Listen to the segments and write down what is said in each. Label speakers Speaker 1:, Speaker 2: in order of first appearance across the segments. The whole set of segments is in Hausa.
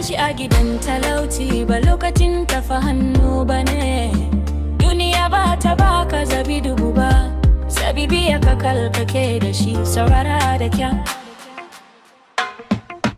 Speaker 1: tashi a gidan talauci ba lokacin tafa hannu bane. Duniya ba ta baka zabi dubu ba, zabibi ya kakalkake da shi, saurara da kyau.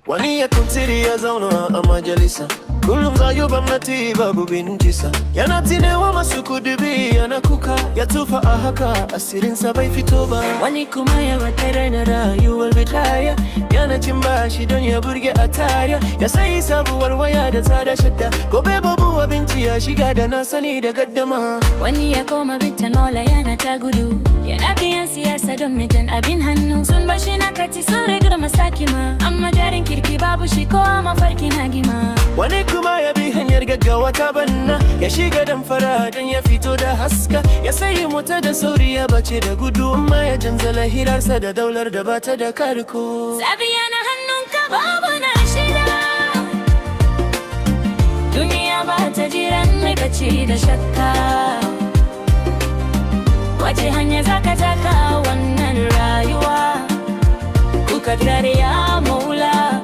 Speaker 2: Wani ya kuntiri ya zauna a majalisa, kullum zayo gwamnati babu bincisa. Yana tinewa masu kudubi yana kuka, ya tufa a haka asirinsa bai fito ba. Wani kuma ya batar na rayuwar ritaya, yana cin bashi don ya burge a tariya. Ya sayi sabuwar waya da tsada shadda, gobe babu abinci ya shiga da na sani da gaddama.
Speaker 1: Wani ya koma bitanola yana ta gudu, yana biyan siyasa don mijin abin hannu. Sun bashi na kati sun rigar masaki ma, amma jarin kirki babu shi ko mafarki na gima.
Speaker 2: Wani kuma ya bi hanyar gaggawa ta banna, ya shiga damfara don ya fito da haska. Ya sayi mota da sauri ya bace da gudu, amma ya canza lahirarsa da daular da bata da karko.
Speaker 1: Zabi yana hannunka babu na shida, duniya ba ta jiran mai bacci da shakka. Wace hanya zaka taka wannan rayuwa? Ku kaddare ya maula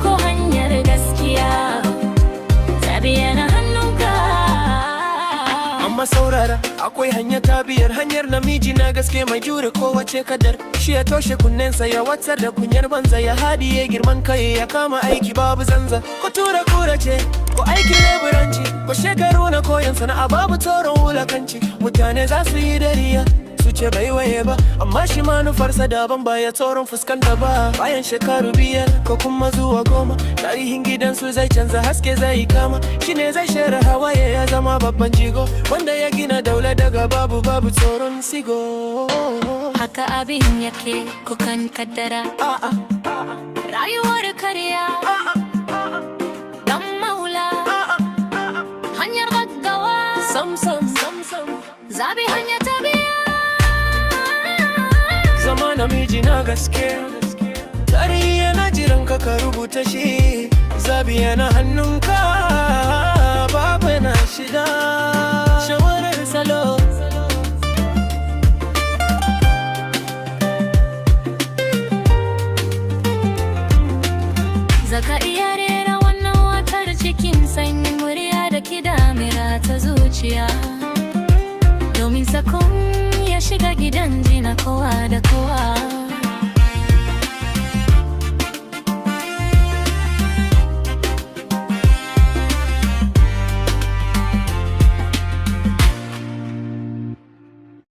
Speaker 1: ko hanyar gaskiya, zabi yana hannunka.
Speaker 2: Amma saurara, akwai hanya ta biyar, hanyar namiji na gaske mai jure kowace kadar. Shi ya toshe kunnensa ya watsar da kunyar banza, ya hadiye girman kai ya kama aiki babu zanza. Ko tura kurace ko aiki leburanci, ko shekaru na koyon sana'a babu tsoron wulakanci. Mutane za su yi dariya su ce bai waye ba, amma shi manufarsa daban baya tsoron fuskanta ba. Bayan shekaru biyar ko kuma zuwa 10, tarihin gidansu zai canza, haske zai kama. Shi ne zai share hawaye ya zama babban jigo, wanda ya gina daula daga babu tsoron sigo.
Speaker 1: Haka abin yake kukan kaddara, rayuwar karya dan maula. Hanyar gaggawa
Speaker 2: Sam
Speaker 1: zabi hanya ta biya.
Speaker 2: zama namiji na gaske, tarihi yana jiran ka rubuta shi. Zabi yana hannunka babu na shida.